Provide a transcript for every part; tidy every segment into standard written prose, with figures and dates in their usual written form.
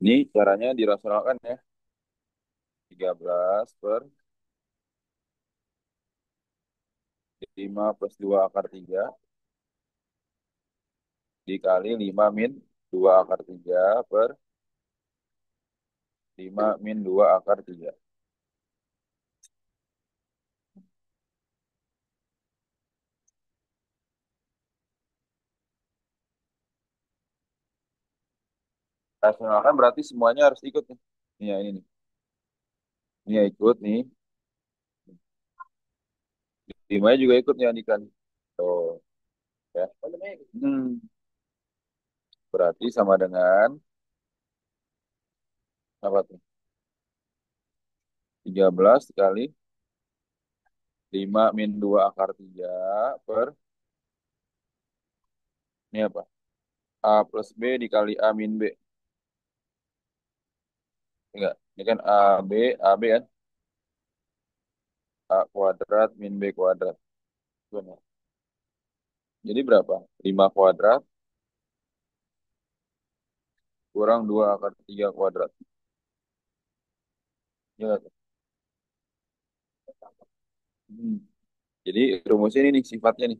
Ini caranya dirasionalkan ya. 13 per 5 plus 2 akar 3 dikali 5 min 2 akar 3 per 5 min 2 akar 3. Rasionalkan berarti semuanya harus ikut nih. Ini ya, ini nih. Ini ya ikut nih. 5 juga ikut nih Andika nih. Tuh, ya. Hmm, berarti sama dengan apa tuh? 13 kali 5 min 2 akar 3 per ini apa? A plus B dikali A min B. Enggak, ini kan A B kan? A kuadrat min B kuadrat. Benar. Jadi berapa? 5 kuadrat kurang 2 akar 3 kuadrat. Ya, nggak tuh? Hmm. Jadi rumusnya ini nih sifatnya nih.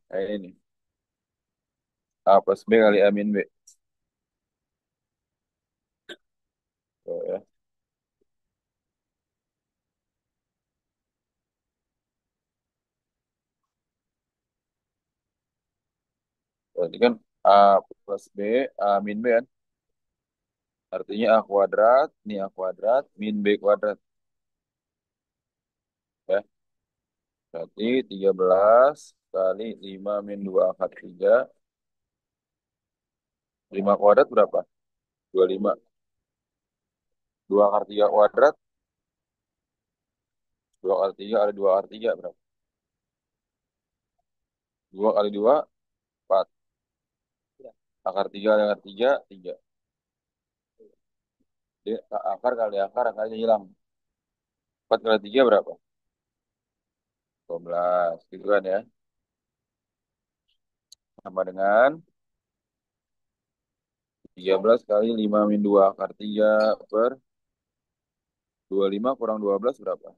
Kayak ini. A plus B kali A min B. Tuh, ya. Berarti kan A plus B, A min B kan? Artinya A kuadrat, ini A kuadrat, min B kuadrat. Ya. Berarti 13 kali 5 min 2 akar 3. 5 kuadrat berapa? 25. 2 akar 3 kuadrat. 2 kali 3 kali 2 akar 3 berapa? 2 kali 2, 4. Akar 3 kali akar 3, 3. Jadi akar kali akar, akarnya hilang. 4 kali 3 berapa? 12. Gitu kan ya. Sama dengan 13 kali 5 min 2 akar 3 per 25 kurang 12 berapa?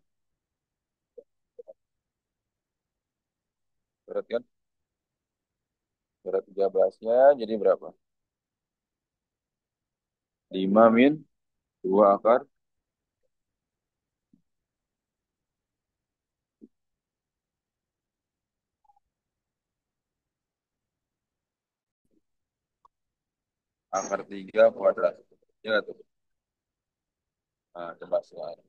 Berat kan? Berat 13-nya jadi berapa? 5 min 2 akar akar 3 kuadrat. Ya nggak tuh? Nah, coba sekarang.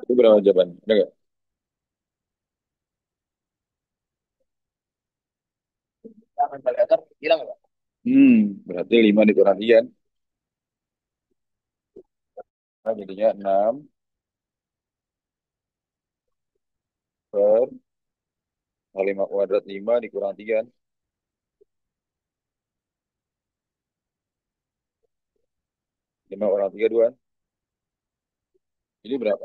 Itu berapa jawabannya? Ada nggak? Berarti 5 dikurang 3. Nah, jadinya 6 per 5 kuadrat 5 dikurang 3. 5 kurang 3, 2. Ini berapa?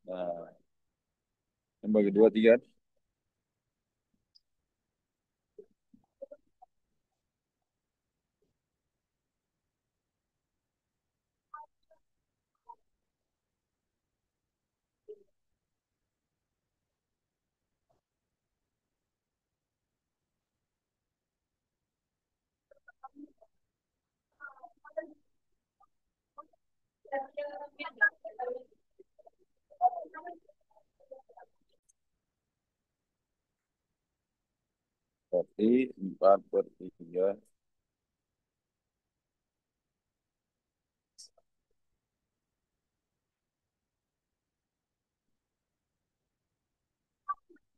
Nah, yang bagi 2, 3. Berarti 4/3.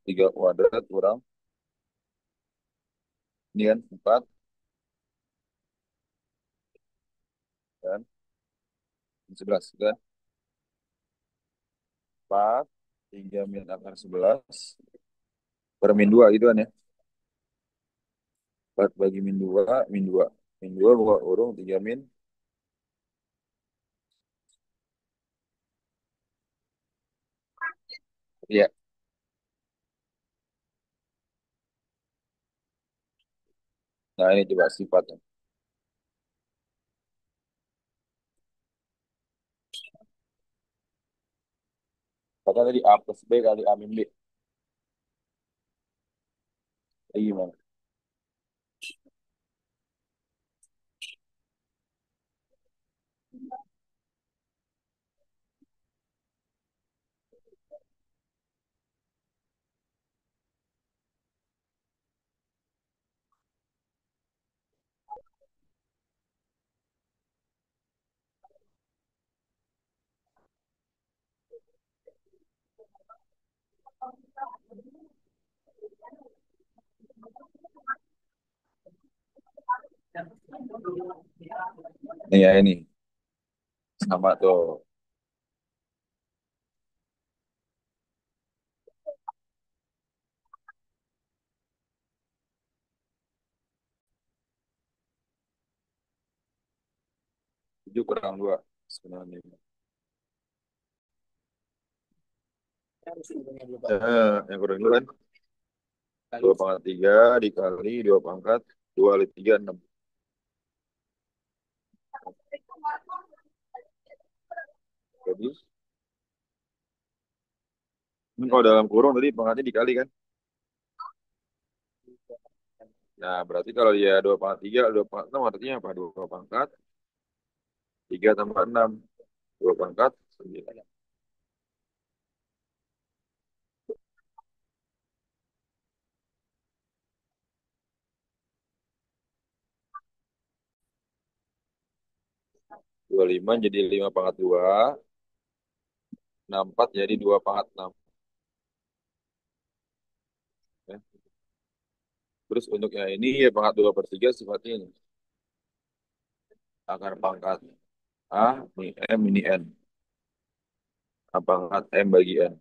3 kuadrat kurang. Ini kan 4 kan. 11 kan. 4. 3 min akar 11. Per min 2 gitu kan ya. 4 bagi min 2. Min 2. Min 2 buka kurung 3 min. Iya. Nah ini coba sifatnya. Kata tadi A plus B kali A min B. Ini gimana? Nih ya ini. Sama tuh. 7 kurang 2. Sebenarnya. Yang kurang dua kan. 2/3 dikali 2 kali 3 6. Jadi, ini kalau dalam kurung tadi pangkatnya dikali kan. Nah, berarti kalau dia 2/3, 2/6 artinya apa? 2 pangkat, 3 tambah 6. 2 pangkat, 9. 25 jadi 5/2. 64 jadi 2/6. Ya. Terus untuk yang ini ya pangkat 2/3 sifatnya ini. Akar pangkat A, ini M, ini N. A pangkat M bagi N.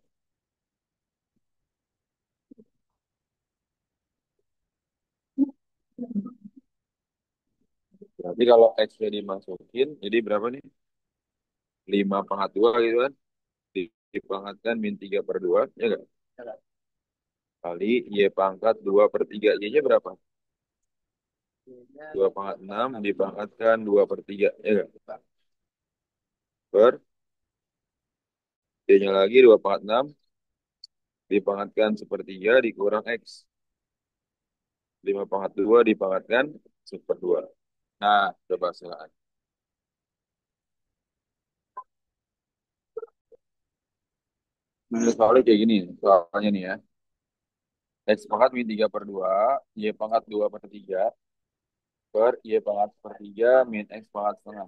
Berarti kalau X-nya dimasukin, jadi berapa nih? 5/2 gitu kan? Dipangkatkan min 3/2, ya nggak? Kali Y pangkat 2/3. Y-nya berapa? 2/6 dipangkatkan 2/3, ya nggak? Per Y-nya lagi 2/6 dipangkatkan 1/3 dikurang X. 5/2 dipangkatkan 1/2. Nah, coba silakan. Nah, soalnya kayak gini, soalnya nih ya. X pangkat min 3/2, Y pangkat 2/3, per Y pangkat 1/3 min X pangkat setengah.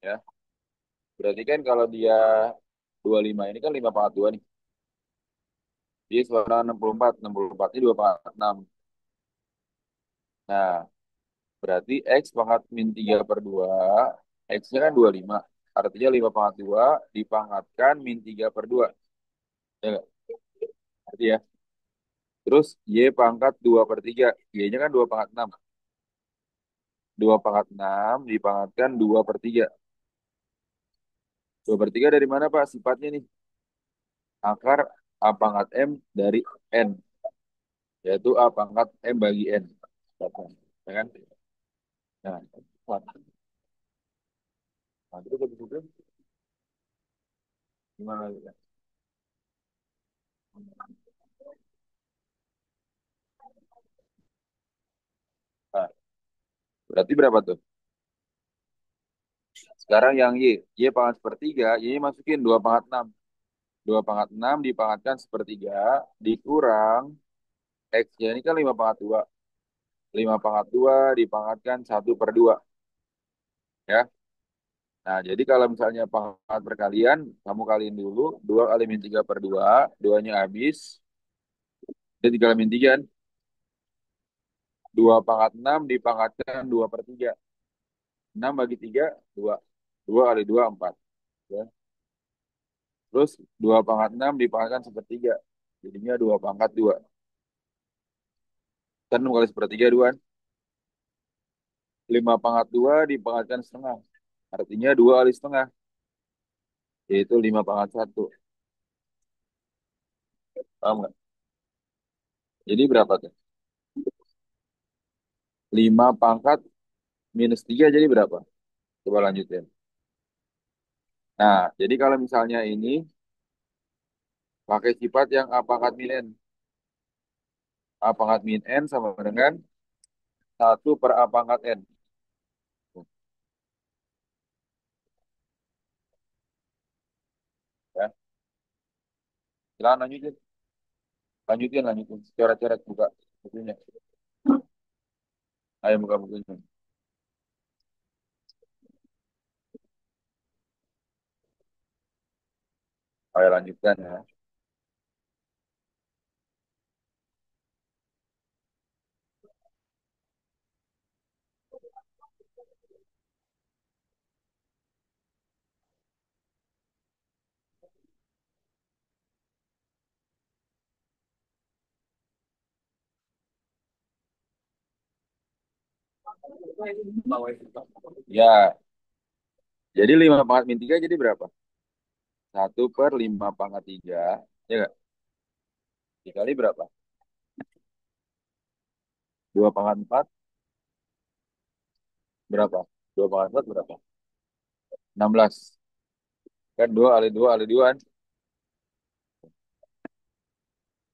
Ya. Berarti kan kalau dia 25 ini kan 5/2 nih. Jadi sekarang 64. 64 ini 2/6. Nah, berarti X pangkat min 3/2. X-nya kan 25. Artinya 5/2 dipangkatkan min 3/2. Ya nggak? Berarti ya. Terus Y pangkat 2/3. Y-nya kan 2/6. 2/6 dipangkatkan 2/3. 2/3 dari mana Pak? Sifatnya nih. Akar A pangkat M dari N. Yaitu A pangkat M bagi N. Ya kan? Nah, nah, terus habis itu gimana lagi ya? Nah, berarti berapa tuh? Sekarang yang Y pangkat sepertiga, Y masukin 2 pangkat 6. 2 pangkat 6 dipangkatkan sepertiga, dikurang X-nya ini kan 5 pangkat 2. 5 pangkat 2 dipangkatkan 1/2. Ya. Nah, jadi kalau misalnya pangkat perkalian, kamu kaliin dulu. 2 kali min 3/2, 2-nya habis. Jadi 3 kali min 3, 2 pangkat 6 dipangkatkan 2/3. 6 bagi 3, 2. 2 kali 2, 4. Ya. Terus 2 pangkat 6 dipangkatkan sepertiga. Jadinya 2 pangkat 2. Kan 6 kali sepertiga 2. 5 pangkat 2 dipangkatkan setengah. Artinya 2 kali setengah. Yaitu 5 pangkat 1. Paham nggak? Jadi berapa tuh? 5 pangkat minus 3 jadi berapa? Coba lanjutin. Nah, jadi kalau misalnya ini pakai sifat yang A pangkat min N. A pangkat min N sama dengan 1/A pangkat N. Ya, silahkan lanjutin. Lanjutin, lanjutin. Coret-coret buka bukunya. Ayo buka bukunya. Ayo lanjutkan ya. Ya, jadi 5 pangkat min 3 jadi berapa? 1/5 pangkat 3. Ya nggak? Dikali berapa? 2 pangkat 4 berapa? 2 pangkat 4 berapa? 16. Kan 2 kali 2 kali 2 kan?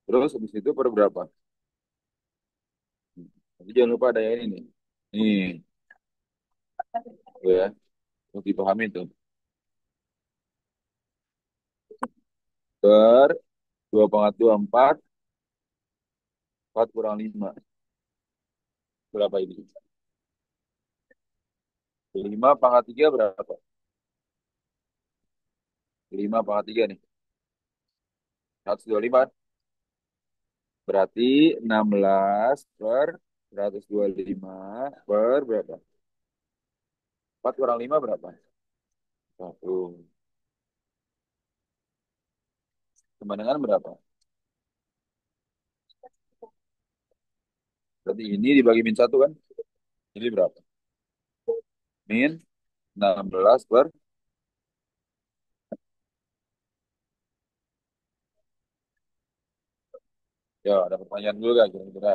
Terus habis itu per berapa? Tapi jangan lupa ada yang ini nih. Nih, tuh ya. Untuk dipahami tuh. Per 2 pangkat 2 4. 4 kurang 5. Berapa ini? 5 pangkat 3 berapa? 5 pangkat 3 nih. 125 kan? Berarti 16 per 125 per berapa? 4 kurang 5 berapa? 1. Sama dengan berapa? Berarti ini dibagi min 1 kan? Jadi berapa? Min 16 per. Ya, ada pertanyaan dulu gak kira-kira?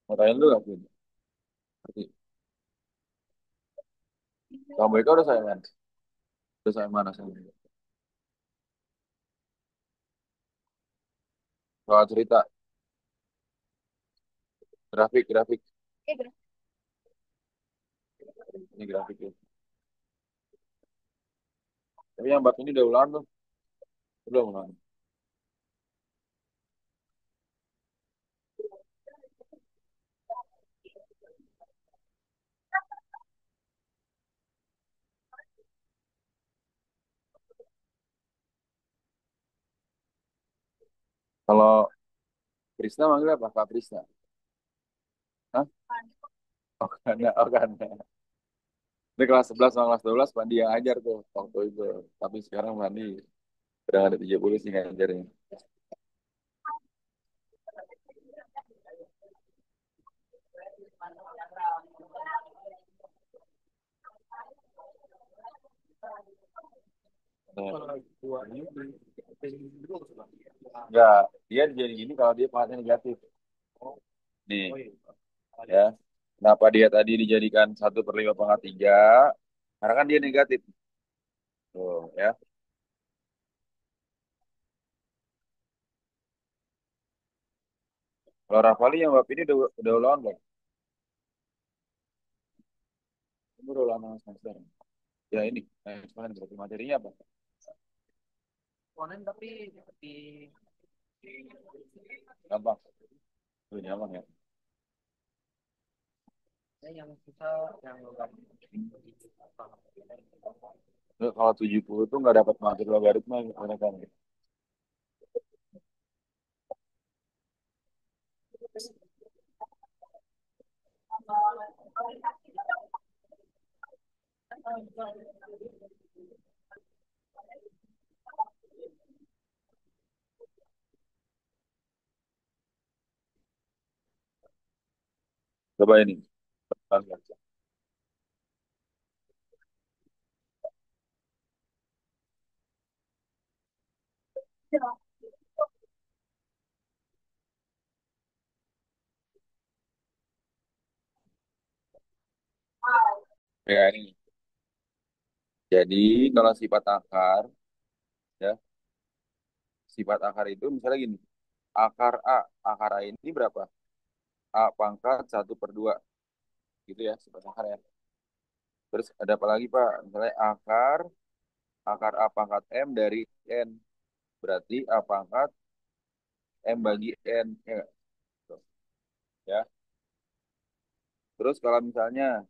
Mau tanya dulu gak? Berarti, kamu Eka udah saya mana? Udah saya mana? Soal cerita, grafik, grafik. Ini grafik ya. Tapi yang bab ini udah ulangan tuh. Udah ulangan. Kalau Prisna manggil apa? Kak Prisna. Hah? Oh, kan. Oh, kan. Ini kelas 11 sama kelas 12 Pandi yang ajar tuh waktu itu. Tapi sekarang Pandi udah ada 30 sih ngajarnya. Nah, enggak, dia jadi gini kalau dia pangkatnya negatif. Nih, ya. Kenapa dia tadi dijadikan 1/5 pangkat 3? Karena kan dia negatif. Tuh, ya. Kalau Rafali yang bab ini udah ulangan belum? ulangan semester. Ya ini, eksponen berarti materinya apa? Konen tapi di Gampang. Tuh, gampang ya. yang susah yang Nggak, kalau 70 tuh nggak dapat materi logaritma mereka. Coba ini. Ya ini. Jadi kalau sifat akar, ya sifat akar itu misalnya gini. Akar A, akar A ini berapa? A pangkat 1/2. Gitu ya, sifat akar ya. Terus ada apa lagi Pak? Misalnya akar A pangkat M dari N. Berarti A pangkat M bagi N. Ya, nggak? Tuh, ya. Terus kalau misalnya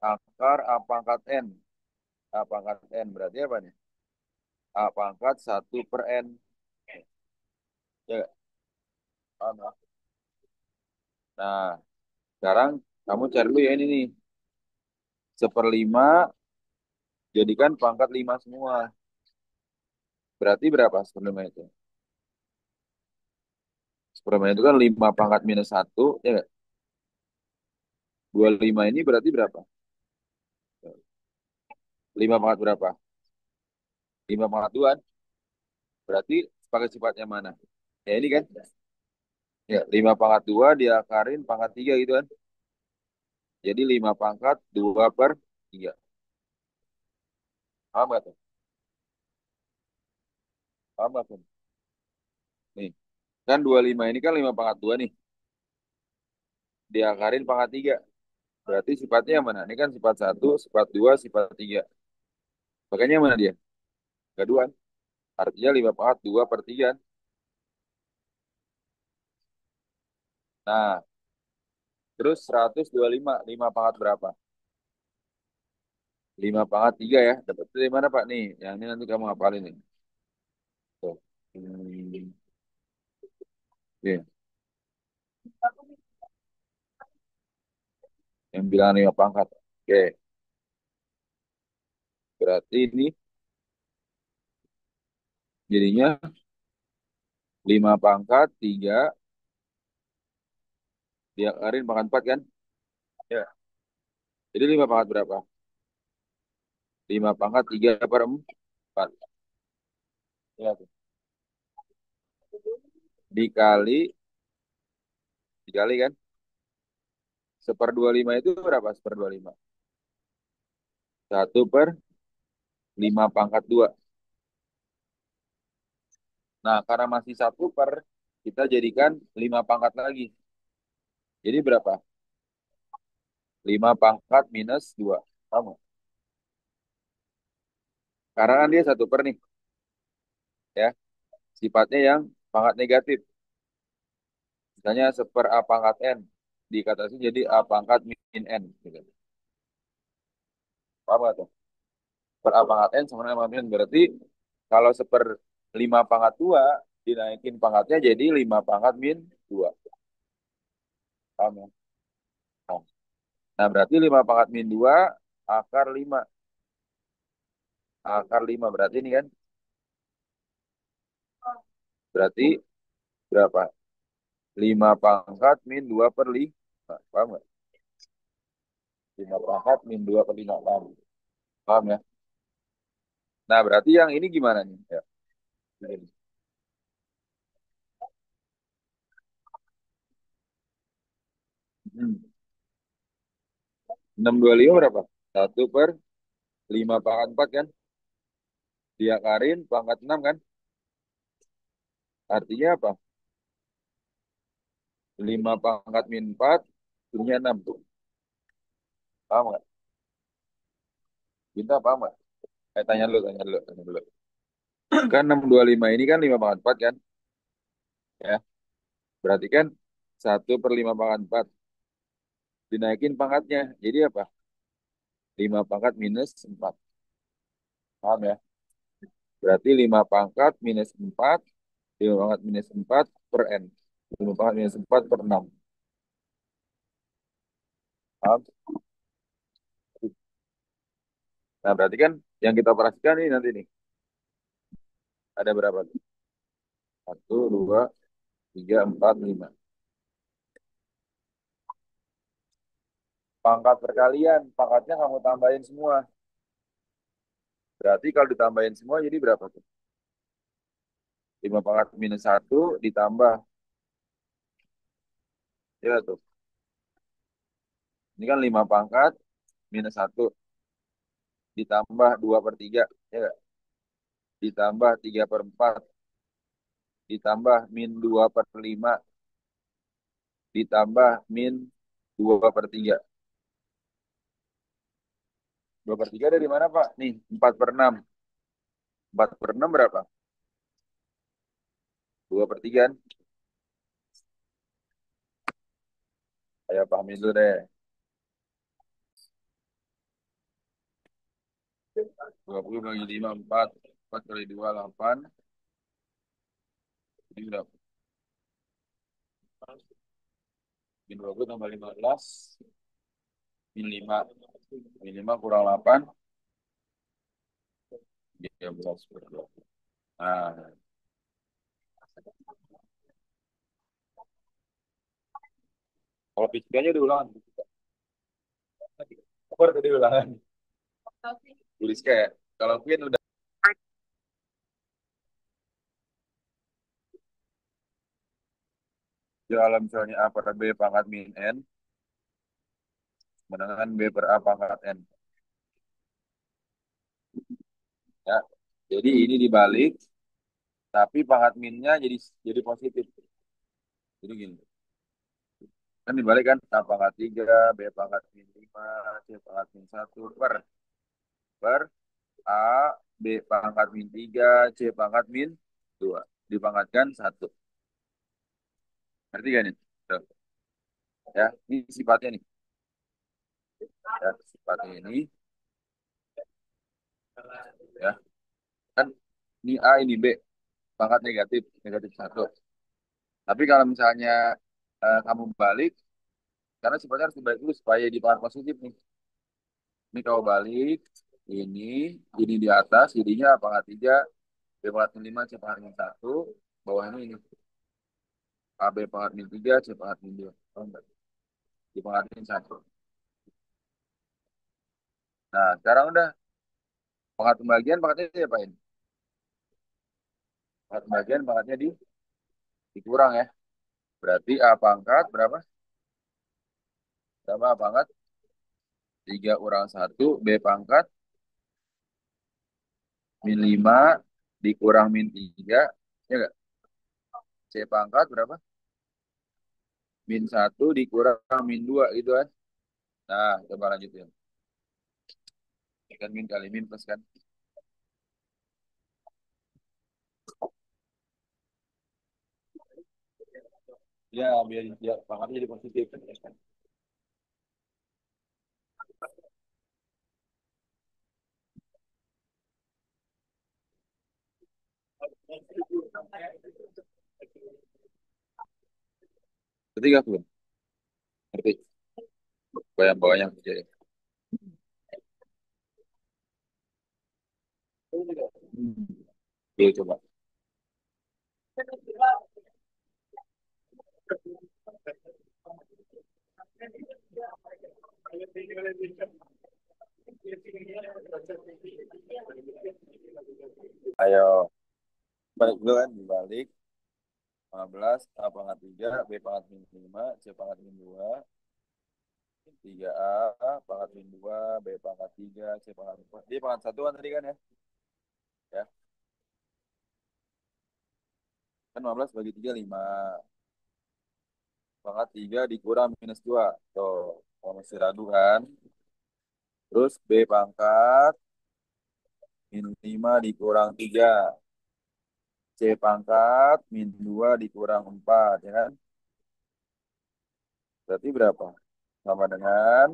akar A pangkat N. A pangkat N berarti apa nih? A pangkat 1/N. Ya, nggak? Paham ya? Nah, sekarang kamu cari dulu ya ini nih. 1/5 jadikan pangkat 5 semua. Berarti berapa 1/5 itu? 1/5 itu kan 5 pangkat minus 1. Ya nggak? 25 ini berarti berapa? 5 pangkat berapa? 5 pangkat 2. Berarti pakai sifatnya mana? Ya ini kan. Ya, 5 pangkat 2 diakarin pangkat 3 gitu kan. Jadi 5 pangkat 2/3. Paham nggak tuh? Paham nggak tuh? Nih, kan 25 ini kan 5 pangkat 2 nih. Diakarin pangkat 3. Berarti sifatnya yang mana? Ini kan sifat 1, sifat 2, sifat 3. Makanya yang mana dia? Keduaan. Artinya 5 pangkat 2/3. Nah, terus 125, 5 pangkat berapa? 5 pangkat 3 ya. Dapat dari mana Pak nih? Yang ini nanti kamu hafalin nih. Tuh. Oke. Yang bilang 5 pangkat. Oke. Berarti ini jadinya 5 pangkat 3 diakarin pangkat 4 kan? Ya. Jadi 5 pangkat berapa? 5 pangkat 3/4. Ya, tuh. Dikali, dikali kan? 1/25 itu berapa? 1/25. 1/5 pangkat 2. Nah, karena masih 1/, kita jadikan 5 pangkat lagi. Jadi berapa? 5 pangkat minus 2. Kamu. Karena kan dia 1/, nih. Ya. Sifatnya yang pangkat negatif. Misalnya 1/A pangkat N. Dikatakan jadi A pangkat min N. Gitu. Paham nggak tuh? Per A pangkat N sama dengan min. Berarti kalau 1/5 pangkat 2 dinaikin pangkatnya jadi 5 pangkat min 2. Paham ya? Nah, nah, berarti 5 pangkat min 2 akar 5. Akar 5 berarti ini kan. Berarti berapa? 5 pangkat min 2/5. Paham nggak? 5 pangkat min 2/5. Paham? Paham ya? Nah, berarti yang ini gimana nih? Ya. Ini. Hmm. 625 berapa? 1/5 pangkat 4 kan? Diakarin pangkat 6 kan? Artinya apa? 5 pangkat min 4 punya 6 tuh. Paham nggak? Kita apa mbak? Tanya dulu, tanya dulu, tanya dulu. Kan 625 ini kan 5 pangkat 4 kan? Ya, berarti kan 1/5 pangkat 4 dinaikin pangkatnya. Jadi apa? 5 pangkat minus 4. Paham ya? Berarti 5 pangkat minus 4, 5 pangkat minus 4 per N. 5 pangkat minus 4 per 6. Paham? Nah, berarti kan yang kita operasikan ini nanti nih. Ada berapa? Satu, dua, tiga, empat, lima. Pangkat perkalian, pangkatnya kamu tambahin semua. Berarti kalau ditambahin semua jadi berapa tuh? 5 pangkat minus 1 ditambah. Ya tuh. Ini kan 5 pangkat minus 1 ditambah 2/3. Ya nggak? Ditambah 3/4. Ditambah min 2/5. Ditambah min 2/3. 2/3 dari mana Pak? Nih, 4/6. 4/6 berapa? 2/3 kan? Ayo pahamin dulu deh. 20 bagi 5, 4. 4 kali 2, 8. Ini berapa? Min 20 tambah 15. Min 5. Min 5 kurang 8. 13/2. Nah, kalau fisikanya diulang. Apa tadi ulangan? Tulis kayak. Kalau Queen udah. Kalau misalnya A per B pangkat min N. Menangan B per A pangkat N. Ya. Jadi ini dibalik. Tapi pangkat minnya jadi positif. Jadi gini. Kan dibalik kan A pangkat 3, B pangkat min 5, C pangkat min 1 per A, B pangkat min 3, C pangkat min 2. Dipangkatkan 1. Ngerti gak nih? Tuh. Ya, ini sifatnya nih. Ya, sifatnya ini. Ya, kan ini A, ini B. Pangkat negatif, negatif 1. Tapi kalau misalnya kamu balik, karena sifatnya harus dibalik dulu supaya di pangkat positif nih. Ini kalau balik, ini, ini di atas, jadinya pangkat 3, B pangkat min 5, C pangkat min 1. Bawahnya ini. A, B pangkat min 3, C pangkat min 2. Oh, enggak. Dipangkatin 1. Nah, sekarang udah pangkat pembagian pangkatnya diapain? Pangkat pembagian pangkatnya dikurang ya. Berarti A pangkat berapa? Berapa A pangkat? 3/1. B pangkat min 5 dikurang min 3. Ya enggak? C pangkat berapa? Min 1 dikurang min 2 gitu kan. Nah, coba lanjutin. Ini kan min kali min plus kan. Ya, biar ya, pangkatnya jadi positif. Ketiga belum? Ngerti? Bayang-bayang aja ya. Hmm. Oke, coba. Ayo, balik dulu kan, dibalik. 15, A pangkat 3, B pangkat min 5, C pangkat min 2, 3A, pangkat min 2, B pangkat 3, C pangkat 4. Dia pangkat 1 kan tadi kan ya? Ya, kan 15 bagi 3, 5. Pangkat 3 dikurang minus 2. Tuh, kalau masih ragu kan? Terus B pangkat min 5 dikurang 3. C pangkat min 2 dikurang 4, ya kan? Berarti berapa? Sama dengan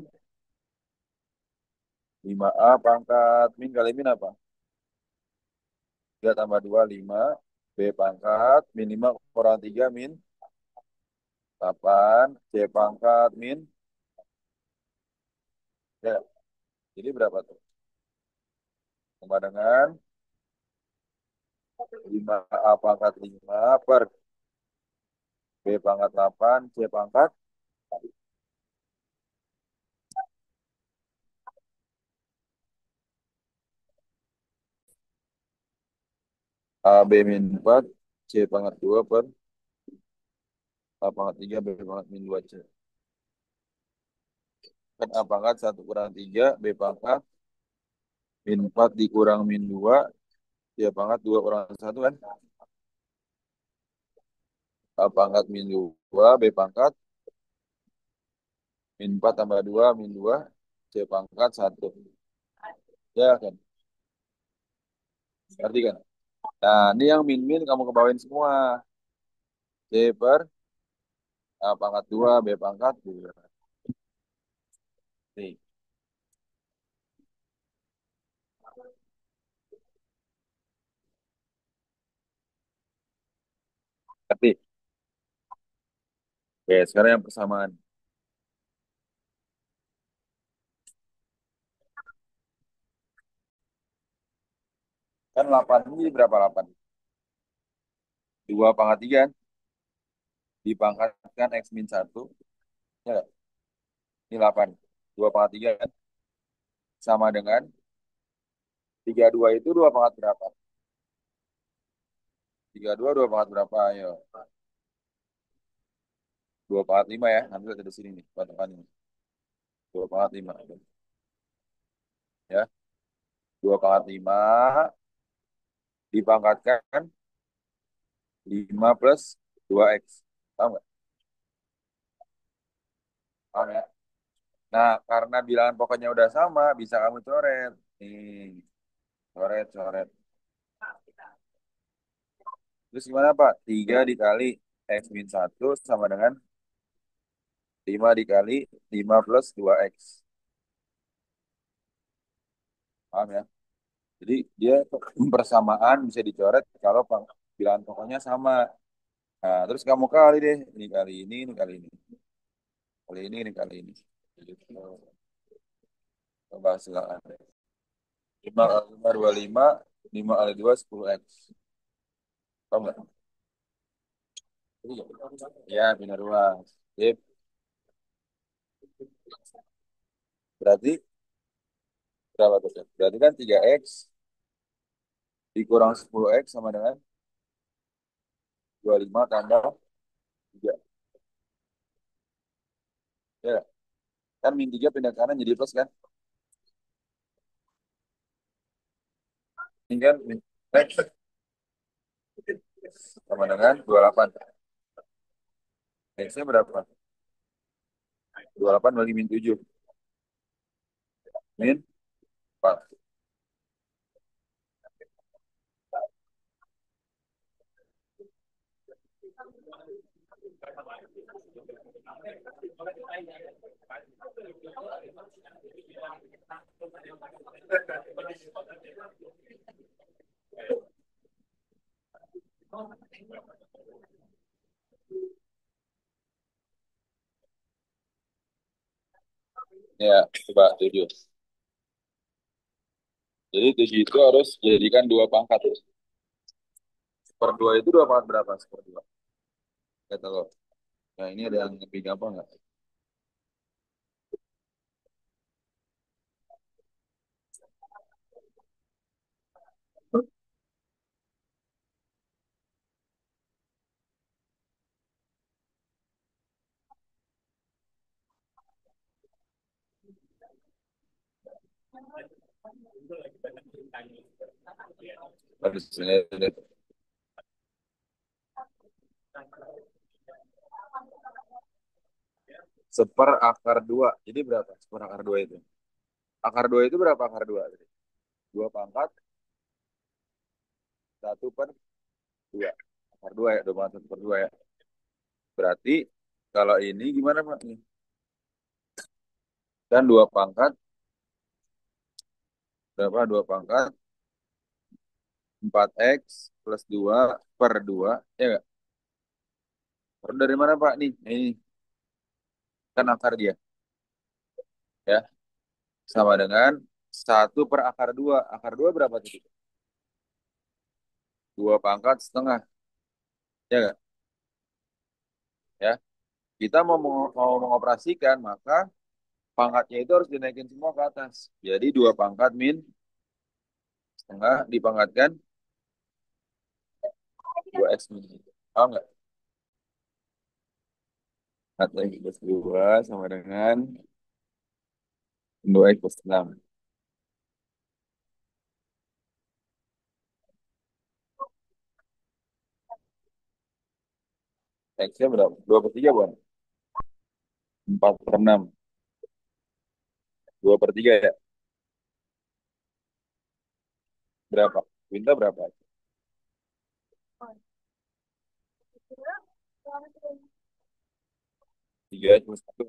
5A pangkat min kali min apa? 3 tambah 2, 5. B pangkat min 5 kurang 3 min 8. C pangkat min, ya, jadi berapa tuh? Sama dengan 5A pangkat 5 per B pangkat 8, C pangkat A B min 4, C pangkat 2 per A pangkat 3, B pangkat min 2, C. Kan A pangkat 1 kurang 3, B pangkat min 4 dikurang min 2, C pangkat 2 kurang 1 kan? A pangkat min 2, B pangkat min 4 tambah 2, min 2, C pangkat 1. Ya kan? Ngerti kan? Nah, ini yang min-min kamu kebawain semua. C per A pangkat 2, B pangkat 2. Nih, ngerti? Oke, sekarang yang persamaan. Kan 8 ini berapa 8? 2 pangkat 3 kan? Dipangkatkan X min 1. Ya, nggak? Ini 8. 2 pangkat 3 kan? Sama dengan 32 itu 2 pangkat berapa? 32 2 pangkat berapa? Ayo. 2 pangkat 5 ya. Ambil dari sini nih. Patokan ini. 2 pangkat 5. Ya. 2 pangkat 5 dipangkatkan 5 plus 2X. Tahu nggak? Paham ya? Nah, karena bilangan pokoknya udah sama, bisa kamu coret. Nih, coret, coret. Terus gimana, Pak? 3 dikali X min 1 sama dengan 5 dikali 5 plus 2X. Paham ya? Jadi dia persamaan bisa dicoret kalau bilangan pokoknya sama. Nah, terus kamu kali deh. Ini kali ini. Ini kali ini. Gitu. Coba silakan. 5 kali 5, 25. 5 kali 2, 10X. Paham nggak? Ya, bina ruang. Sip. Berarti berapa tuh? Berarti kan 3X dikurang 10X sama dengan 25 tambah 3. Ya, kan min 3 pindah ke kanan jadi plus kan? Ini kan min X sama dengan 28. X-nya berapa? 28 bagi min 7. Min 4. Ya, coba 7. Jadi 7 itu harus jadikan 2 pangkat. Per 2 itu 2 pangkat berapa? Per 2. Kata lo. Nah, ini ada yang lebih gampang nggak? Harus ini ada seper akar 2. Jadi berapa seper akar 2 itu? Akar 2 itu berapa akar 2? 2 pangkat 1/2. Akar 2 ya, 2 pangkat 1/2 ya. Berarti kalau ini gimana Pak? Nih? Kan 2 pangkat, berapa? 2 pangkat 4x plus 2/2. Ya nggak? Dari mana Pak? Nih, ini kan akar dia. Ya, sama dengan 1/akar 2. Akar 2 berapa tadi? 2 pangkat 1/2. Ya nggak? Ya, kita mau mengoperasikan, maka pangkatnya itu harus dinaikin semua ke atas. Jadi 2 pangkat min 1/2 dipangkatkan 2x min. Paham nggak? 1x plus 2 sama dengan 2x plus 6. X-nya berapa? 2/3 bukan? 4/6. 2/3 ya? Berapa? Minta berapa? 3x plus 1.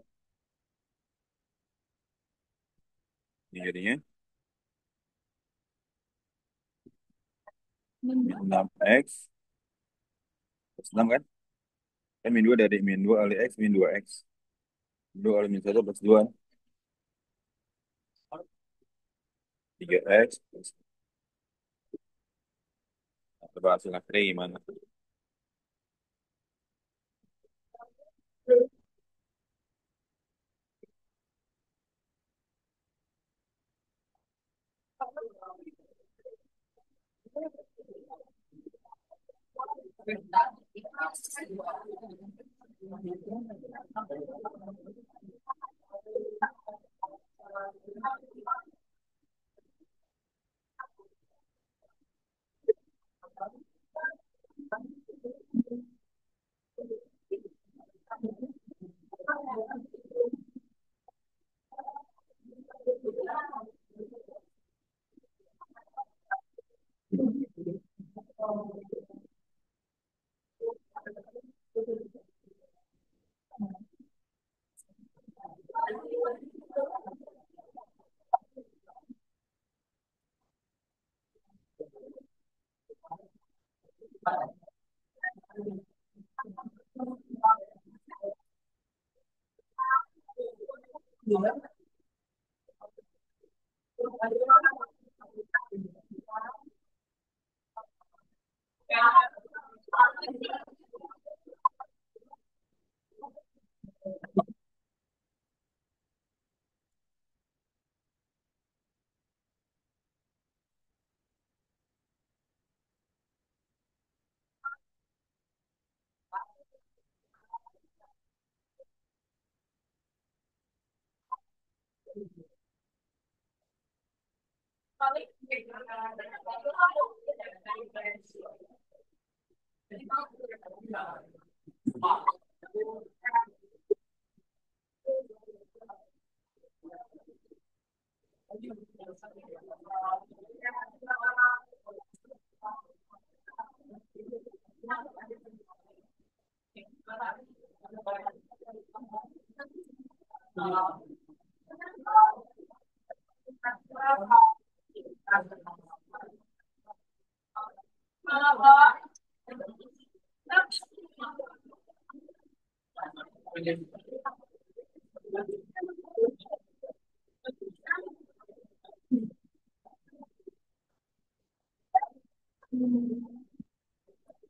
Ini jadinya min 6x plus 6 kan? Kan min 2 dari min 2 kali x min 2x. Min 2 kali min 1 plus 2. 3x plus. Coba hasil akhirnya gimana?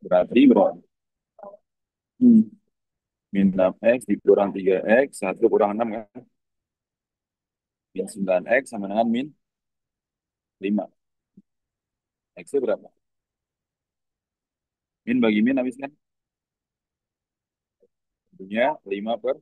Berarti berapa? Hmm. Min 6x dikurang 3x, 1 kurang 6 kan? Min 9x sama dengan min 5. X-nya berapa? Min bagi min habis kan? Tentunya 5/.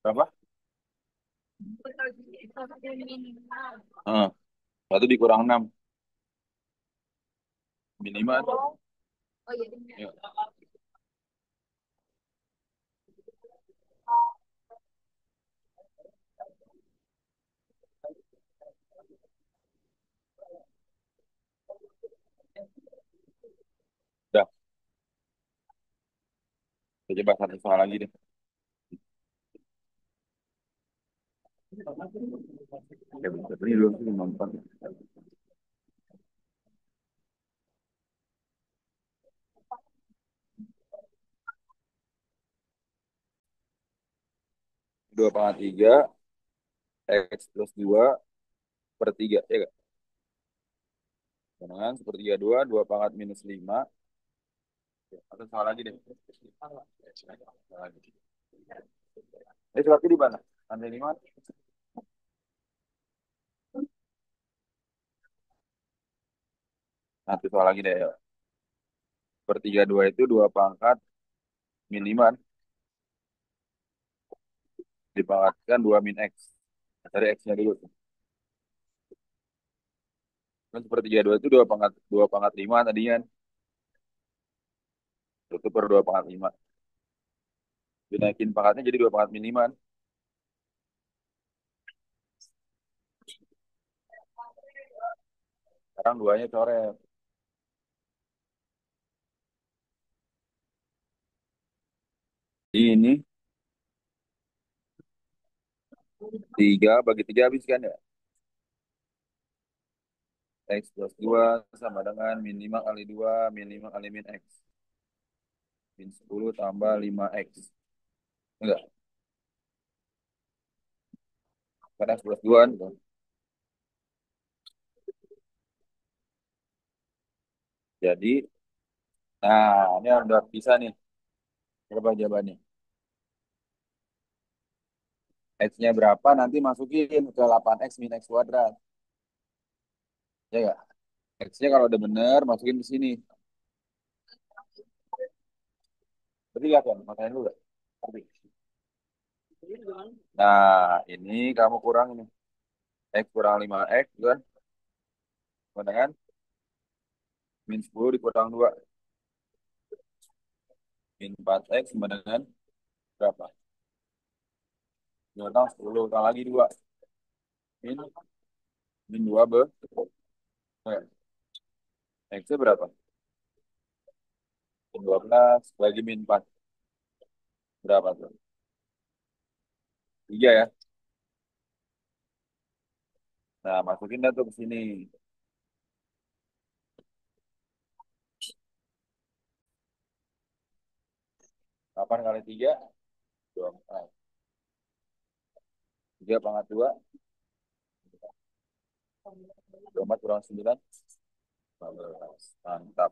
Berapa? Ah, satu dikurang 6 minimal. Ya, udah. Kita coba satu soal lagi deh. Ya, bentar, ini dulu sih nonton. 2 pangkat 3 X plus 2 per 3. Ya nggak? Dengan sepertiga 2, 2 pangkat minus 5. Atau soal lagi deh. Soal lagi. Suratnya di mana? Lantai 5. Satu soal lagi deh. Ya. Sepertiga 2 itu 2 pangkat min 5 dipangkatkan 2 min X. Cari X-nya dulu. Kan sepertiga 2 itu 2 pangkat 5 tadinya. Itu per 2 pangkat 5. Dinaikin pangkatnya jadi 2 pangkat min 5. Sekarang 2-nya coret. Ini 3 bagi 3 habis kan ya? X plus 2 sama dengan min 5 kali 2 min 5 kali min X. Min 10 tambah 5X. Enggak, karena X plus 2 gitu. Jadi, nah ini udah bisa nih. Berapa jawabannya? X-nya berapa nanti masukin ke 8X min X kuadrat. Ya enggak? X-nya kalau udah bener masukin ke sini. Berarti lihat kan, makanya dulu. Nah, ini kamu kurang ini. X kurang 5X kan? Sama dengan min 10 dikurang 2. Min 4X sama dengan berapa? Dikurang 10, kurang lagi 2. Min, min 2 oke. X-nya berapa? Min 12 bagi min 4. Berapa tuh? 3 ya? Nah, masukin dah tuh ke sini. 8 kali 3, 24. 3 pangkat 2, 24 kurang 9, 15. Mantap.